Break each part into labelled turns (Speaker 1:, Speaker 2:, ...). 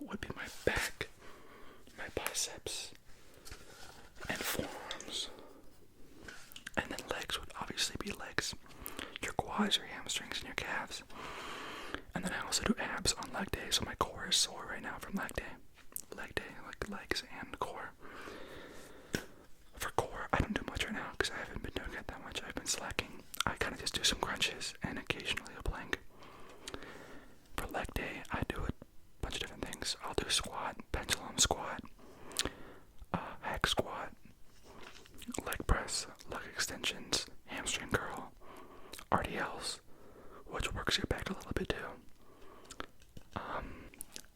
Speaker 1: would be my back, my biceps, and forearms. And then legs would obviously be legs, your quads, your hamstrings, and your calves. And then I also do abs on leg day, so my core is sore right now from leg day. Leg day, like legs and core. For core, I don't do much right now because I haven't been doing it that much. I've been slacking. I kind of just do some crunches and occasionally a plank. For leg day, I do a bunch of different things. I'll do squat, pendulum squat, hack squat, leg press, leg extensions, hamstring curl, RDLs, which works your back a little bit too.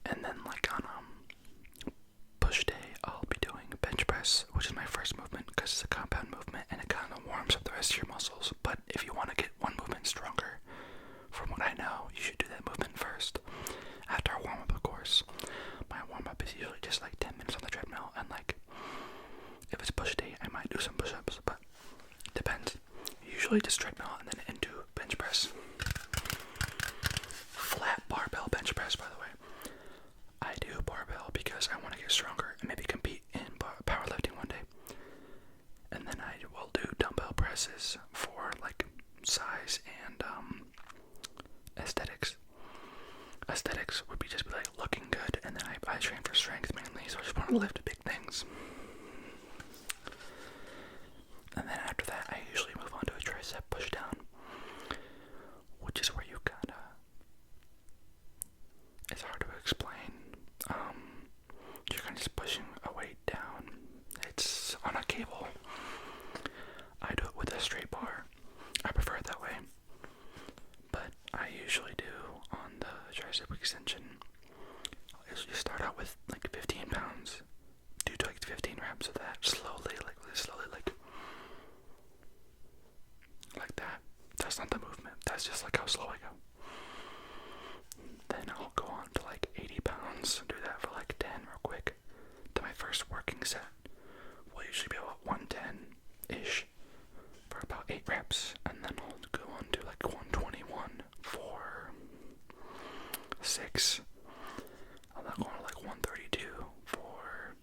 Speaker 1: And then like on push day, I'll be doing bench press, which is my first movement because it's a compound movement and it kind of warms up the rest of your muscles. But if you want to get one movement stronger, from what I know, you should do that movement first. After a warm-up, of course. My warm-up is usually just like 10 minutes on the treadmill, and like, if it's push day, I might do some push-ups, but depends. Usually just treadmill and then into bench press. Flat barbell bench press, by the way. I do barbell because I want to get stronger and maybe compete in powerlifting one day. And then I will do dumbbell presses for like size and aesthetics. Aesthetics would be just like looking good, and then I train for strength mainly, so I just want to lift big things. And then after that, I usually move on to a tricep push down, which is where you kinda, it's hard to explain. You're kind of just pushing a weight down. It's on a cable. I do it with a straight bar. I prefer it that way. But I usually do on the tricep extension. I'll usually start out with like 15 pounds. Do like 15 reps of that slowly, like really slowly, like that. That's not the movement. That's just like how slow I go. Then I'll go on to like 80 pounds. Do that for like 10 real quick. Then my first working set will usually be about 110-ish for about 8 reps. And then I'll go on to like 121 for 6. I'll then go on to like 132 for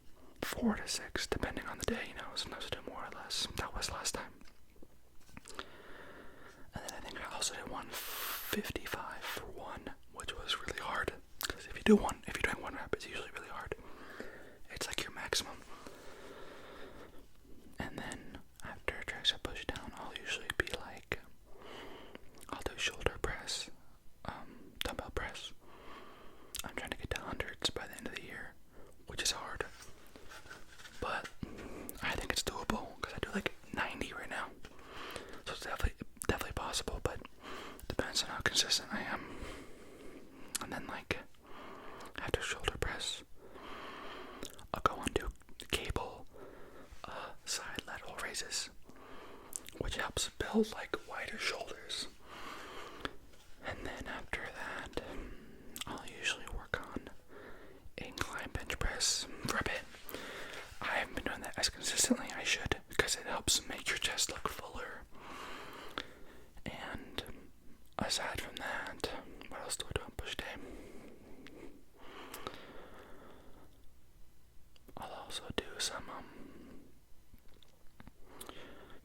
Speaker 1: 4 to 6, depending on the day, you know. Sometimes I do more or less. That was last time. And then I think I also did 155 for 1, which was really hard. Because if you're doing 1 rep, it's usually really hard. It's like your maximum. And then after tricep push down, I'll usually be like, I'll do shoulder press, dumbbell press. I'm trying to get to hundreds by the end of the year, which is hard. But I think it's doable because I do like 90 right now. So it's definitely possible, but depends on how consistent I am. And then like after shoulder press, I'll go on to cable side lateral raises, which helps build like wider shoulders. And then after that, I'll usually work on incline bench press for a bit. I haven't been doing that as consistently as I should because it helps make your chest look fuller. And aside from that, what else do I do on push day? I'll also do some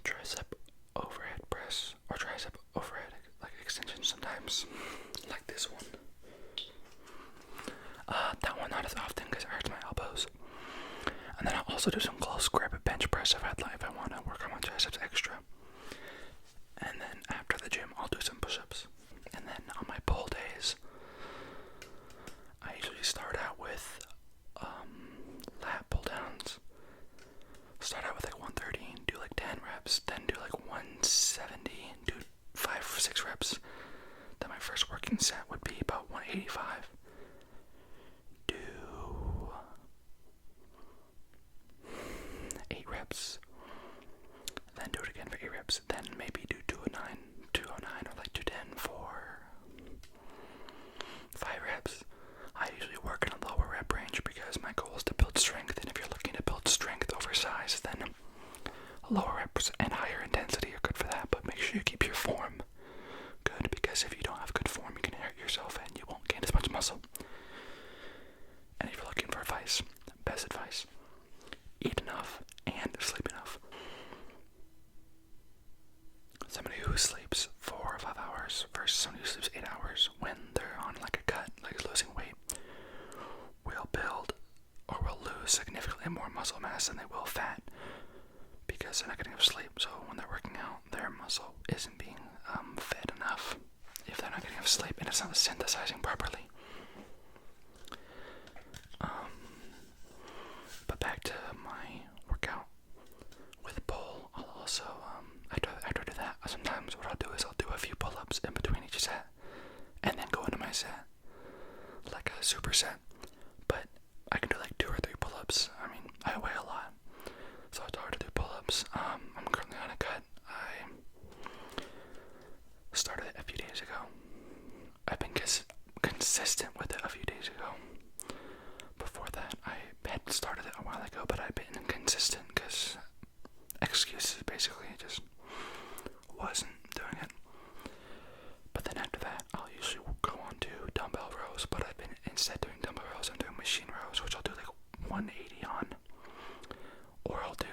Speaker 1: tricep overhead press or tricep overhead like extension sometimes, like this one. That one not as often because it hurts my elbows. And then I'll also do some close grip bench press if I want to work on my triceps extra. And then after the gym, I'll do some push-ups. And then on my pull days, I usually start out with lat pull downs. Start out with like 130 and do like 10 reps, then do like 170 and do 5 or 6 reps. Then my first working set would be about 185. Do 8 reps. Then do it again for 8 reps. Then maybe do 209 or like 210 for lose significantly more muscle mass than they will fat because they're not getting enough sleep. So when they're working out, their muscle isn't being fed enough if they're not getting enough sleep and it's not synthesizing properly. But back to my workout with pull. I'll also after I do that, sometimes what I'll do is I'll do a few pull-ups in between each set and then go into my set like a superset. But I can do like 2 or 3 pull-ups. I mean, I weigh a lot, so it's hard to do pull-ups. I'm currently on a cut. I started it a few days ago. I've been consistent with it a few days ago. Before that, I had started it a while ago, but I've been inconsistent because excuses, basically. Just wasn't doing it. But then after that, I'll usually go on to dumbbell rows, but I've been instead doing dumbbell rows, I'm doing machine rows, which I'll do like 180 on, or I'll do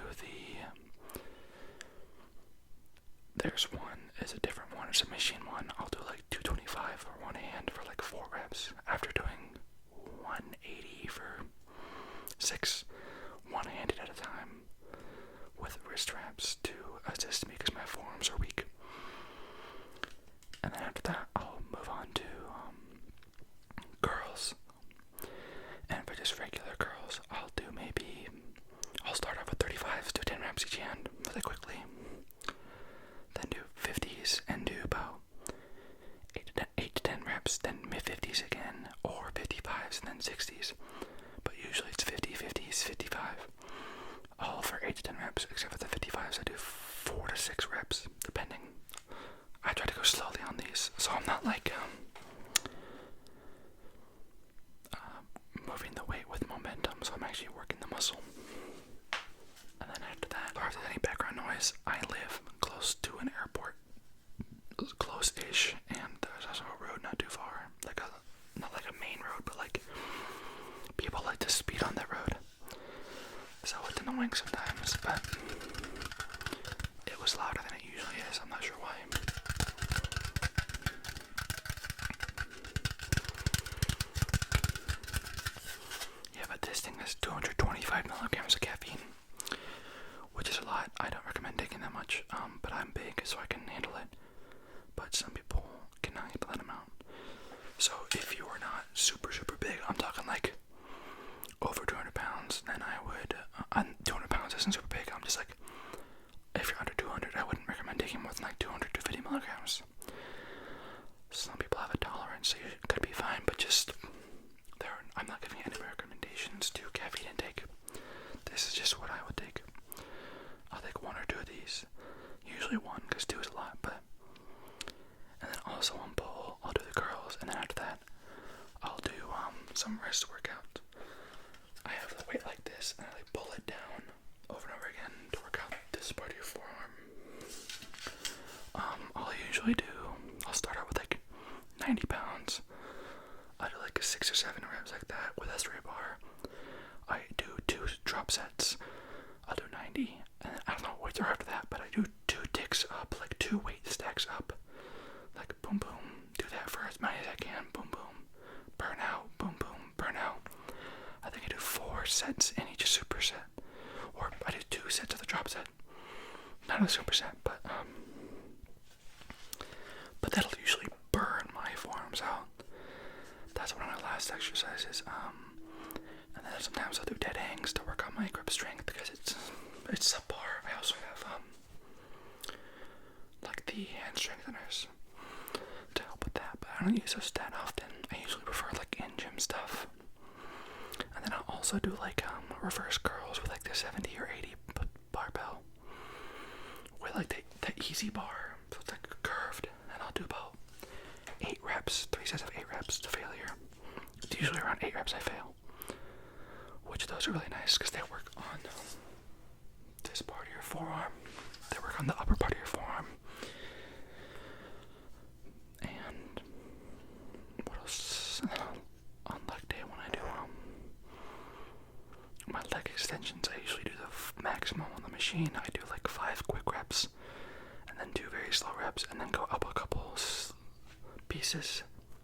Speaker 1: there's one, it's a different one, it's a machine one. I'll do like 225 for one hand for like 4 reps after doing 180 for 6 one-handed at a time with wrist wraps to assist me because my forearms are weak. And then after that, I'll move on to curls. And for just regular curls, I'll start off with 35s, do 10 reps each hand really quickly. Then do 50s and do about 8 to 10 reps, then mid-50s again, or 55s and then 60s. But usually it's 50, 50s, 55. All for 8 to 10 reps, except for the 55s, I do 4 to 6 reps, depending. I try to go slowly on these, so I'm not like moving the weight with momentum, so I'm actually working the muscle. And then after that, if there's any background noise, I live close to an airport, close-ish, and there's also a road not too far, not like a main road, but like people like to speed on that road. So it's annoying sometimes, but it was louder than it usually is. I'm not sure why. Yeah, but this thing has 225 milligrams of caffeine, which is a lot. I don't recommend taking that much, but I'm big, so I can handle it. But some people cannot handle that amount. So if you are not super, super big, I'm talking like over 200 pounds, then I would, 200 pounds isn't super big, I'm just like, if you're under 200, I wouldn't recommend taking more than like 200 to 50 milligrams. Some people have a tolerance, so you could be fine, but just, I'm not giving any recommendations to caffeine intake. This is just what I would take. I'll take 1 or 2 of these, usually 1, because 2 is a lot, and then also on pull, I'll do the curls, and then after that, I'll do some wrist workouts. I have the weight like this, and I like pull it down over and over again to work out this part of your forearm. I'll start out with like 90 pounds. I do like 6 or 7 reps like that with a straight bar. I do 2 drop sets. I'll do 90, and then I don't know what weights are after that, but I do 2 ticks up, like 2 weight stacks up. Like boom, boom, do that for as many as I can, boom, boom, burn out, boom, boom, burn out. I think I do 4 sets in each superset, or I do 2 sets of the drop set, not a superset, but that'll usually burn my forearms out. That's one of my last exercises. And then sometimes I'll do dead hangs to work on my grip strength because it's subpar. I also have like the hand strengtheners to help with that, but I don't use those that often. I usually prefer like in-gym stuff. And then I'll also do like reverse curls with like the 70 or 80 barbell with like the easy bar, so it's like curved, and I'll do about 8 reps, 3 sets of 8 reps to failure. It's usually around 8 reps I fail, which those are really nice because they work on this part of your forearm. They work on the upper part of your forearm. And what else? On leg day when I do my leg extensions, I usually do the maximum on the machine. I do like 5 quick reps and then 2 very slow reps and then go up a couple pieces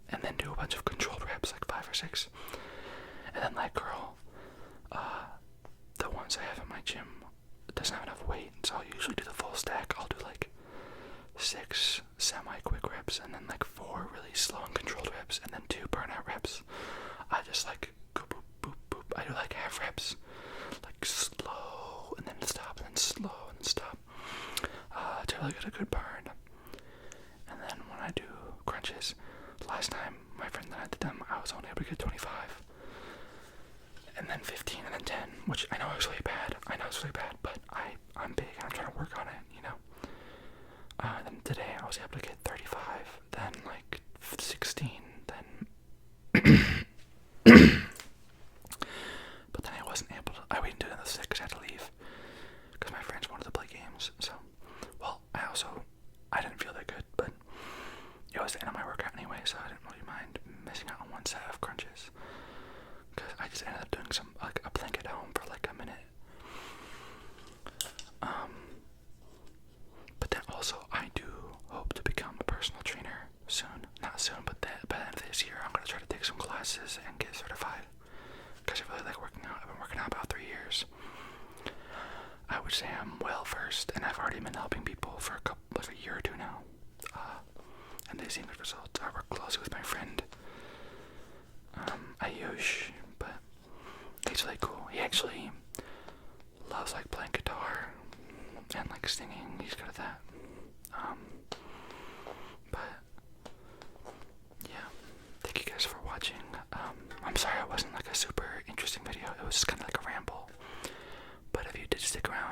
Speaker 1: and then do a bunch of controlled reps, like 5 or 6. And then leg curl, gym doesn't have enough weight, so I'll usually do the full stack. I'll do like 6 semi-quick reps, and then like 4 really slow and controlled reps, and then 2 burnout reps. I just like go boop, boop, boop. I do like half reps, like slow, and then stop, and then slow, and then stop, to really get a good burn. And then when I do crunches, last time my friend that I did them, I was only able to get 25. And then 15, and then 10, which I know is really bad. I know it's really bad, but I'm big and I'm trying to work on it, you know. Then today I was able to get 35, then like 16, then but then I wasn't able to. I waited to do the 6 because I had to leave because my friends wanted to play games. So, well, I didn't feel that good, but it was the end of my workout anyway, so I didn't really mind missing out on one set of crunches. Because I just ended up doing a plank at home for like a minute. But then also, I do hope to become a personal trainer soon. Not soon, but by the end of this year, I'm going to try to take some classes and get certified. Because I really like working out. I've been working out about 3 years. I would say I'm well versed, and I've already been helping people for a year or 2 now. And they've seen good results. I work closely with my friend, Ayush, but he's really cool. He actually loves like playing guitar and like singing. He's good at that. But yeah, thank you guys for watching. I'm sorry it wasn't like a super interesting video. It was just kind of like a ramble. But if you did stick around